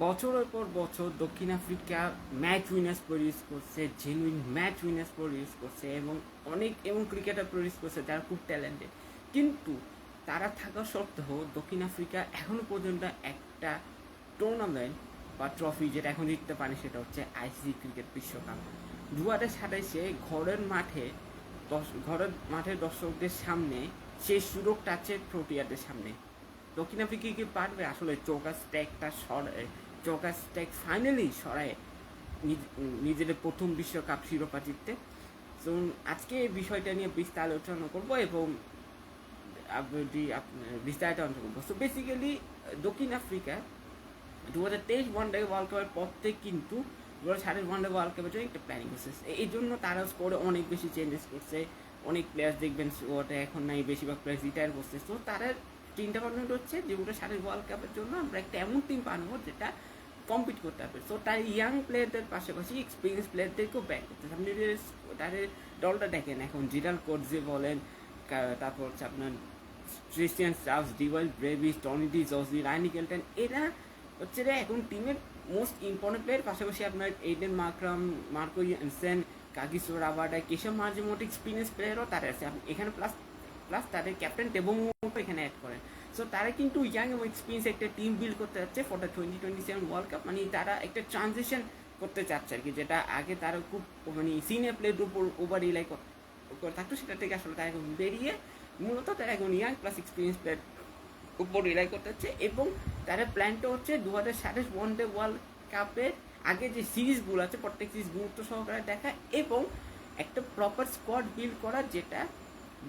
বছরের পর বছর দক্ষিণ আফ্রিকা ম্যাচ উইনার্স প্রডিউস করছে, জেনুইন ম্যাচ উইনার্স প্রডিউস করছে এবং এবং ক্রিকেটার প্রডিউস করছে যারা খুব ট্যালেন্টেড। কিন্তু তারা থাকা সত্ত্বেও দক্ষিণ আফ্রিকা এখনও পর্যন্ত একটা টুর্নামেন্ট বা ট্রফি যেটা এখন জিততে পারে সেটা হচ্ছে আইসিসি ক্রিকেট বিশ্বকাপ। 2027-এ ঘরের দর্শকদের সামনে সেই সুযোগটা আছে প্রোটিয়াদের সামনে। দক্ষিণ আফ্রিকা কি পারবে আসলে চৌকা স্ট্যাক ফাইনালি সরায় নিজেদের প্রথম বিশ্বকাপ শিরোপা জিততে? তো আজকে এই বিষয়টা নিয়ে বিস্তার আলোচনা করবো এবং বিস্তারিত আলোচনা করবো। সো বেসিক্যালি দক্ষিণ আফ্রিকা 2023 ওয়ানডে ওয়ার্ল্ড কাপের পর থেকে কিন্তু 2027 ওয়ানডে ওয়ার্ল্ড কাপের জন্য একটা প্ল্যানিং করছে। এই জন্য তারা স্কোরে অনেক বেশি চেঞ্জেস করছে। অনেক প্লেয়ার্স দেখবেন ওটা এখন নাই, বেশিরভাগ প্লেয়ার্স রিটায়ার করছে। তো তারা চিন্তা ভাবনা হচ্ছে যে 2027 ওয়ার্ল্ড কাপের জন্য আমরা একটা এমন টিম বানাবো যেটা কম্পিট করতে পারবে। সো তার ইয়াং প্লেয়ারদের পাশাপাশি এক্সপিরিয়েন্স প্লেয়ারদেরকেও ব্যাক করতে আপনি তাদের দলটা দেখেন এখন জিরাল কোটজে বলেন, তারপর হচ্ছে আপনার Tristan Stubbs, Dewald Brevis, Tony de Zorzi, Ryan Rickelton, এরা হচ্ছে যে এখন টিমের মোস্ট ইম্পর্টেন্ট প্লেয়ার। পাশাপাশি আপনার Aiden Markram, Marco Jansen, Kagiso Rabada, Keshav মাঝে এক্সপিরিয়েন্স প্লেয়ারও তারা আছে এখানে, প্লাস তাদের ক্যাপ্টেন টেবং এখানে অ্যাড করেন। সো তারা কিন্তু ইয়াং এবং এক্সপিরিয়েন্স একটা টিম বিল্ড করতে যাচ্ছে ফর দ্য 2027 ওয়ার্ল্ড কাপ। মানে তারা একটা ট্রানজিশন করতে চাচ্ছে আর কি, যেটা আগে তারা খুব মানে সিনিয়র প্লেয়ারের উপর ওভার রিলাই করে থাকতো, সেটা থেকে আসলে তারা এখন বেরিয়ে মূলত তারা এখন ইয়াং প্লাস এক্সপিরিয়েন্স প্লেয়ার উপর রিলাই করতে হচ্ছে। এবং তারা প্ল্যানটা হচ্ছে 2027 ওয়ানডে ওয়ার্ল্ড কাপের আগে যে সিরিজগুলো আছে প্রত্যেক সিরিজ গুরুত্ব সহকারে দেখা এবং একটা প্রপার স্কোয়াড বিল্ড করা, যেটা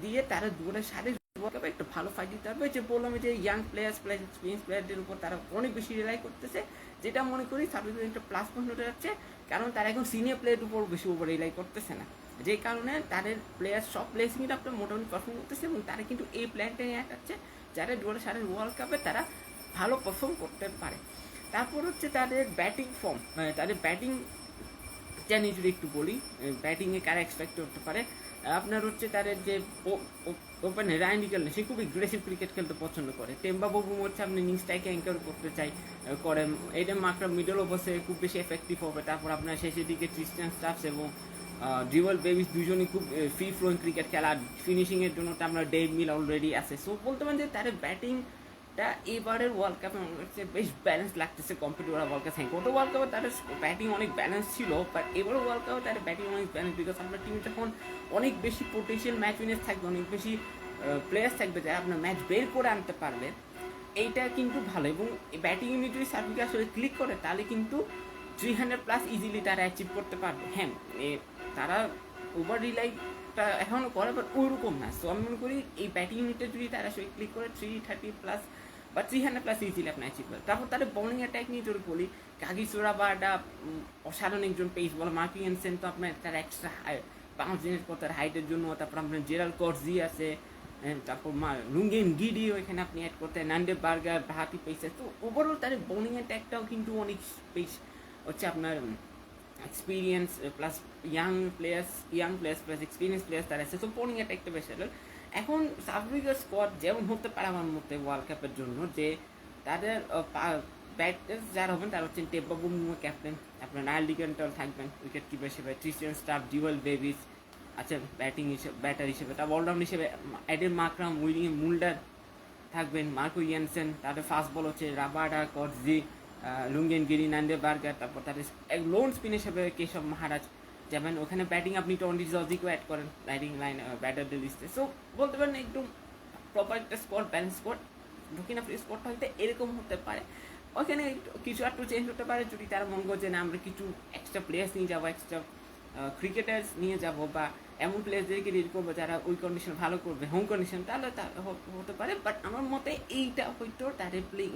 দিয়ে তারা 2027 ওয়ার্ল্ড কাপে একটা ভালো ফাইট দিতে পারবে। যে বললাম যে ইয়াং প্লেয়ার্স প্লাস এক্সপিরিয়েন্স প্লেয়ারদের উপর তারা অনেক বেশি রিলাই করতেছে, যেটা মনে করি সার্ভিসের একটা প্লাস পয়েন্ট হতে যাচ্ছে, কারণ তারা এখন সিনিয়র প্লেয়ারের উপর বেশি ওভার রিলাই করতেছে না, যে কারণে তাদের প্লেয়ার সব প্লেসিংটা আপনার মোটামুটি পারফর্ম করতেছে এবং তারা কিন্তু এই প্ল্যানটা নিয়ে আগাচ্ছে যারা 2027 ওয়ার্ল্ড কাপে তারা ভালো পারফর্ম করতে পারে। তারপর হচ্ছে তাদের ব্যাটিং ফর্ম, তাদের ব্যাটিং নিয়ে যদি একটু বলি, ব্যাটিংয়ে কারা এক্সপেক্ট করতে পারে। আপনার হচ্ছে তাদের যে ওপেনে রায়ান নিকেলটন, সে খুব এগ্রেসিভ ক্রিকেট খেলতে পছন্দ করে। টেম্বা বাবু হচ্ছে আপনি নিং স্ট্রাইকে অ্যাঙ্কার করতে করেন। এইটা মাত্র মিডল ওভার্সে খুব বেশি এফেক্টিভ হবে। তারপর আপনার শেষের দিকে ক্রিস্টিয়ান স্টাফস এবং ডিওয়েল ব্রেভিস দুজনই খুব ফ্রি ফ্লোয়িং ক্রিকেট খেলা। ফিনিশিংয়ের জন্য তো আমরা ডেভ মিল অলরেডি আছে। সো বলতে পারেন যে তাদের ব্যাটিংটা এবারের ওয়ার্ল্ড কাপে বেশ ব্যালেন্স লাগতেছে কম্পেয়ার টু ওয়ার্ল্ড কাপ। গত ওয়ার্ল্ড কাপে তাদের ব্যাটিং অনেক ব্যালেন্স ছিল, বাট এবারের ওয়ার্ল্ড কাপে তাদের ব্যাটিং অনেক ব্যালেন্স, বিকজ আপনার টিমে যখন অনেক বেশি পোটেনশিয়াল ম্যাচ উইনার্স থাকবে, অনেক বেশি প্লেয়ার্স থাকবে যারা আপনার ম্যাচ বের করে আনতে পারবে, এইটা কিন্তু ভালো। এবং ব্যাটিং ইউনিট যদি সার্ভিকে আসলে ক্লিক করে তাহলে কিন্তু 300+ ইজিলি তারা অ্যাচিভ করতে পারবে। হ্যাঁ, তারা ওভার রিলাইটা এখনও করে, বাট ওইরকম না। সো আমি মনে করি এই ব্যাটিং ইউনিটে যদি তারা আসলে ক্লিক করে 330+ বা 300+ ইজিলি আপনি অ্যাচিভ করে। তারপর তাদের বোলিং অ্যাটাক নিয়ে যদি বলি, কাগিসো রাবাডা অসাধারণ একজন পেস বলার, মার্কো ইয়ানসেন তো আপনার তার এক্সট্রা বাউন্স জেনারেট করতে হাইটের জন্য। তারপর আপনার জেরাল কটজি আছে, তারপর লুঙ্গেন গিডিও এখানে আপনি অ্যাড করতে, নান্ডে বার্গার বাহাতি পেসার। তো ওভারঅল তাদের বোলিং অ্যাটাকটাও কিন্তু অনেক বেশ হচ্ছে আপনার experience plus young players plus experience players তারা আছে। তো বোলিং অ্যাটাকটা বেশ ভালো। এখন সাউথ আফ্রিকার স্কোয়াড যেমন হতে পারে আমার মতে ওয়ার্ল্ড কাপের জন্য, যে তাদের ব্যাটার্স যারা হবেন তারা হচ্ছেন টেম্বা বাবু ক্যাপ্টেন, আপনার রায়ান নিকেলটন থাকবেন উইকেট কিপার হিসেবে, ক্রিস্টিয়ান স্টাফ, ডিওয়েল ব্রেভিস আচ্ছা ব্যাটার হিসেবে, তার অলরাউন্ড হিসেবে এডেন মাকরাম, উইলিয়াম মুল্ডার থাকবেন, মার্কো ইয়ানসেন, তাদের ফাস্ট বল হচ্ছে রাবাডা, কটজি, লুঙ্গেন গিরি, নান্ডে বার্গার। তারপর তাদের লোন স্পিন হিসেবে কেশব মহারাজ যাবেন। ওখানে ব্যাটিং আপনি টনি জর্জিকেও অ্যাড করেন ব্যাটিং লাইন ব্যাটারদের লিস্টে। সো বলতে পারেন একদম প্রপার একটা স্কোয়াড, ব্যালেন্স স্কোয়াড। দক্ষিণ আফ্রিকা স্কোয়াডটা হয়তো এরকম হতে পারে, ওখানে কিছু একটু চেঞ্জ হতে পারে যদি তারা মনে করে যে না আমরা কিছু এক্সট্রা প্লেয়ার্স নিয়ে যাবো, এক্সট্রা ক্রিকেটার্স নিয়ে যাব, বা এমন প্লেয়ারদেরকে রিড করবো যারা ওই কন্ডিশন ভালো করবে, হোম কন্ডিশন, তাহলে হতে পারে। বাট আমার মতে এইটা হয়তো তাদের প্লেইং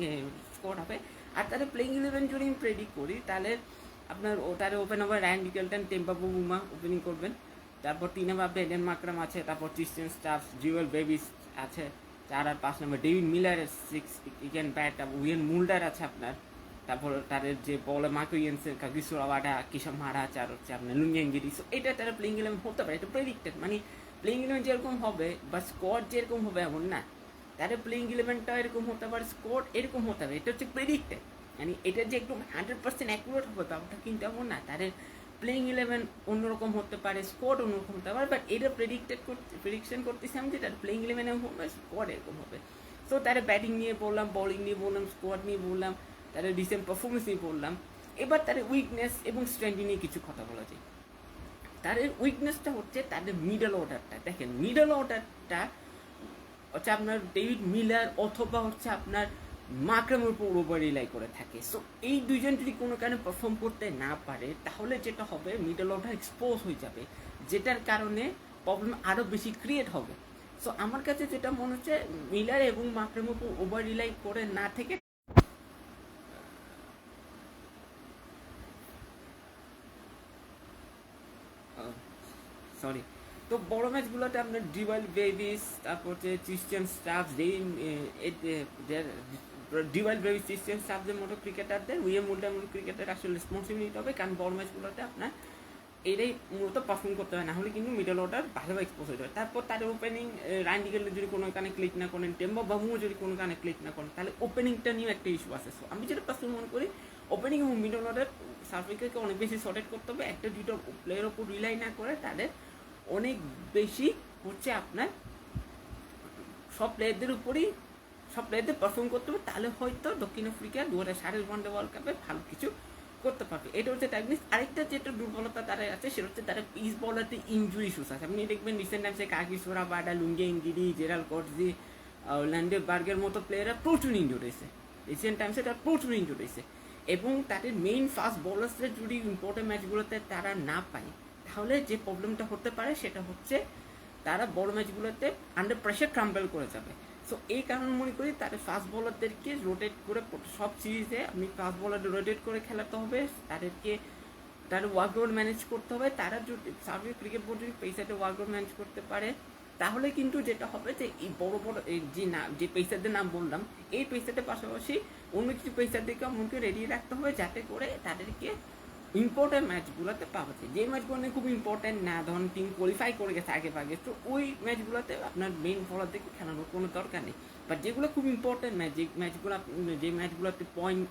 স্কোয়াড হবে। আর তাদের প্লেইং 11 যদি আমি প্রেডিক্ট করি, তাহলে আপনার তাদের ওপেন হবে রায়ান নিকেলটন, টেম্বা বুমা ওপেনিং করবেন। তারপর 3 ভাবে এডেন মাকরাম আছে, তারপর ক্রিস্টিয়ান স্টাফ, জিওয়েল ব্রেভিস আছে 4 আর 5 নম্বর, David Miller 6 can bat, Wiaan Mulder আছে আপনার। তারপর তাদের যে বলে Marco Jansen, Kagiso Rabada, Keshav Maharaj আর হচ্ছে আপনার লুঙ্গেন গিরি। সো এটা তারা প্লেইং 11 হতে পারে, এটা প্রেডিক্টেড। মানে প্লেইং 11 যেরকম হবে বা স্কোয়াড যেরকম হবে এমন না, তাদের প্লেইং 11টা এরকম হতে পারে, স্কোয়াড এরকম হতে হবে, এটা হচ্ছে প্রেডিক্টেড। মানে এটা যে একদম 100% অ্যাকুরেট হবে ব্যাপারটা কিন্তু এমন না। তাদের প্লেইং 11 অন্যরকম হতে পারে, স্কোয়াড অন্যরকম হতে পারে, বাট এটা প্রেডিকশন করতেছি আমি যে তার প্লেইং 11 এরকম হবে, স্কোয়াড এরকম হবে। সো তারা ব্যাটিং নিয়ে বললাম, বলিং নিয়ে বললাম, স্কোয়াড নিয়ে বললাম, তাদের রিসেন্ট পারফরমেন্স নিয়ে বললাম। এবার তাদের উইকনেস এবং স্ট্রেংথ নিয়ে কিছু কথা বলা যায়। তাদের উইকনেসটা হচ্ছে তাদের মিডল অর্ডারটা। দেখেন মিডল অর্ডারটা হচ্ছে আপনার ডেভিড মিলার অথবা হচ্ছে আপনার মার্ক্রামের উপর ওভার রিলাই করে থাকে। সো এই দুইজন যদি কোনো কারণে পারফর্ম করতে না পারে তাহলে যেটা হবে মিডল অর্ডার এক্সপোজ হয়ে যাবে, যেটার কারণে প্রবলেম আরও বেশি ক্রিয়েট হবে। সো আমার কাছে যেটা মনে হচ্ছে মিলার এবং মার্ক্রামের উপর ওভার রিলাই করে না থেকে সরি, তো বড় ম্যাচগুলোতে আপনার ডিভাল বেবিস, তারপর হচ্ছে ক্রিশ্চিয়ান স্টাফ, ডিভাল বেবিস ক্রিশ্চিয়ান স্টাফদের মতো ক্রিকেটারদের, উইলিয়াম উল্টার মতো ক্রিকেটার আসলে রেসপন্সিবিলিটি হবে, কারণ বড় ম্যাচগুলোতে আপনার এটাই মূলত পারফর্ম করতে হয়, না হলে কিন্তু মিডল অর্ডার ভালোভাবে এক্সপোজ হয়ে যাবে। তারপর তাদের ওপেনিং রাইন ডিগেল যদি কোনো কারণে ক্লিক না করেন, টেম্বা বাবুও যদি কোনো কারণে ক্লিক না করেন, তাহলে ওপেনিংটা নিয়েও একটা ইস্যু আছে। সো আমি যেটা পার্সোনালি মনে করি ওপেনিং এবং মিডল অর্ডার সাউথ আফ্রিকাকে অনেক বেশি সর্টেড করতে হবে, একটা দুটো প্লেয়ারের উপর রিলাই না করে তাদের অনেক বেশি হচ্ছে আপনার সব প্লেয়ারদের উপরই সব প্লেয়ারদের পারফর্ম করতে হবে, তাহলে হয়তো দক্ষিণ আফ্রিকা 2027 ওয়ানডে ওয়ার্ল্ড কাপে ভালো কিছু করতে পারবে। এটা হচ্ছে টাইমিস। আরেকটা যেটা দুর্বলতা তারা আছে সেটা হচ্ছে তারা পিস বলারতে ইঞ্জুরি ইস্যুস আছে। আপনি দেখবেন রিসেন্ট টাইমসে কাগিসোরা, বাডা, লুঙ্গে ইঞ্জুরি, জেরাল কটজি, ল্যান্ডে বার্গের মতো প্লেয়াররা প্রচুর ইঞ্জুর হয়েছে। রিসেন্ট টাইমসে তারা প্রচুর ইঞ্জুর হয়েছে, এবং তাদের মেইন ফাস্ট বোলার্সদের যদি ইম্পর্টেন্ট ম্যাচগুলোতে তারা না পায় তাহলে যে প্রবলেমটা হতে পারে সেটা হচ্ছে তারা বড় ম্যাচগুলোতে আন্ডার প্রেশার ক্রাম্বেল করে যাবে। সো এই কারণে মনে করি তাদের ফাস্ট বোলারদেরকে রোটেট করে সব সিরিজে আপনি ফাস্ট বোলারদের রোটেট করে খেলাতে হবে, তাদেরকে তাদের ওয়ার্কলোড ম্যানেজ করতে হবে। তারা যদি সার্বিক ক্রিকেট বোর্ড যদি পেসারদের ওয়ার্কলোড ম্যানেজ করতে পারে তাহলে কিন্তু যেটা হবে যে এই বড় বড় যে পেসারদের নাম বললাম এই পেসারদের পাশাপাশি অন্য কিছু পেসারদেরকে মনকে রেডি রাখতে হবে, যাতে করে তাদেরকে ইম্পর্টেন্ট ম্যাচগুলোতে পাওয়া যায়। যে ম্যাচগুলো খুব ইম্পর্টেন্ট না, ধরুন টিম কোয়ালিফাই করে গেছে আগে ভাগে, তো ওই ম্যাচগুলোতে আপনার মেইন বোলারদেরকে খেলানোর কোনো দরকার নেই। বাট যেগুলো খুব ইম্পর্টেন্ট ম্যাচ, যে ম্যাচগুলোতে পয়েন্ট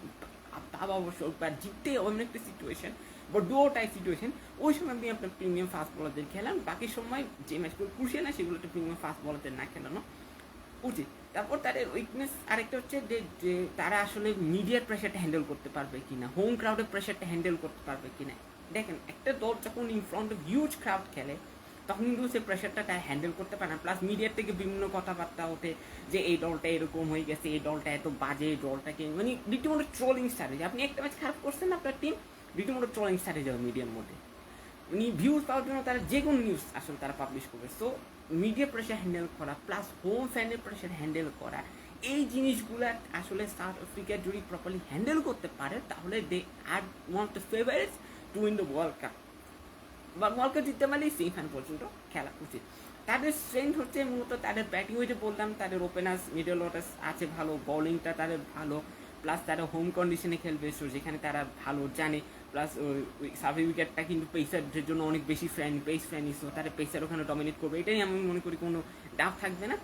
পাওয়া অবশ্যই বা জিততে অন্য একটা সিচুয়েশন বা ডুও টাই সিচুয়েশন, ওই সময় আপনি আপনার প্রিমিয়াম ফাস্ট বলারদের খেলান। বাকি সময় যে ম্যাচগুলো ক্রুশিয়াল না সেগুলোতে প্রিমিয়াম ফাস্ট বলারদের না খেলানো উচিত। তারপর তাদের উইকনেস আরেকটা হচ্ছে যে তারা আসলে মিডিয়ার প্রেশারটা হ্যান্ডেল করতে পারবে কিনা, হোম ক্রাউডের প্রেশারটা হ্যান্ডেল করতে পারবে কিনা। দেখেন একটা দল যখন in front of huge crowd খেলে তখন কিন্তু সে প্রেশারটা তারা হ্যান্ডেল করতে পারে না। প্লাস মিডিয়ার থেকে বিভিন্ন কথাবার্তা ওঠে যে এই দলটা এরকম হয়ে গেছে, এই দলটা এত বাজে, এই দলটাকে মানে রীতিমতো ট্রোলিং স্ট্র্যাটেজি। আপনি একটা ম্যাচ খারাপ করছেন আপনার টিম, রীতিমতো ট্রোলিং স্ট্র্যাটেজি হবে মিডিয়ার মধ্যে। ভিউজ পাওয়ার জন্য তারা যে কোনো নিউজ আসলে তারা পাবলিশ করবে। সো মিডিয়া প্রেশার হ্যান্ডেল করা প্লাস হোম ফ্যানের প্রেশার হ্যান্ডেল করা, এই জিনিসগুলো আসলে সাউথ আফ্রিকা যদি প্রপারলি হ্যান্ডেল করতে পারে তাহলে they are one of the favourites to win the world cup. বা ওয়ার্ল্ড কাপ জিততে পারলে সেমিফাইনাল পর্যন্ত খেলা উচিত। তাদের স্ট্রেংথ হচ্ছে মূলত তাদের ব্যাটিং, ওই যে বললাম তাদের ওপেনার্স মিডল অর্ডার আছে ভালো, বোলিংটা তাদের ভালো, প্লাস তারা হোম কন্ডিশনে খেলবে, সো যেখানে তারা ভালো জানে। প্লাস ওই সার্ভে উইকেটটা কিন্তু পেসারদের জন্য অনেক বেশি পেস ফ্রেন্ডলি, সো তারা পেসার ওখানে ডমিনেট করবে, এটাই আমি মনে করি কোনো ডাউট থাকবে না।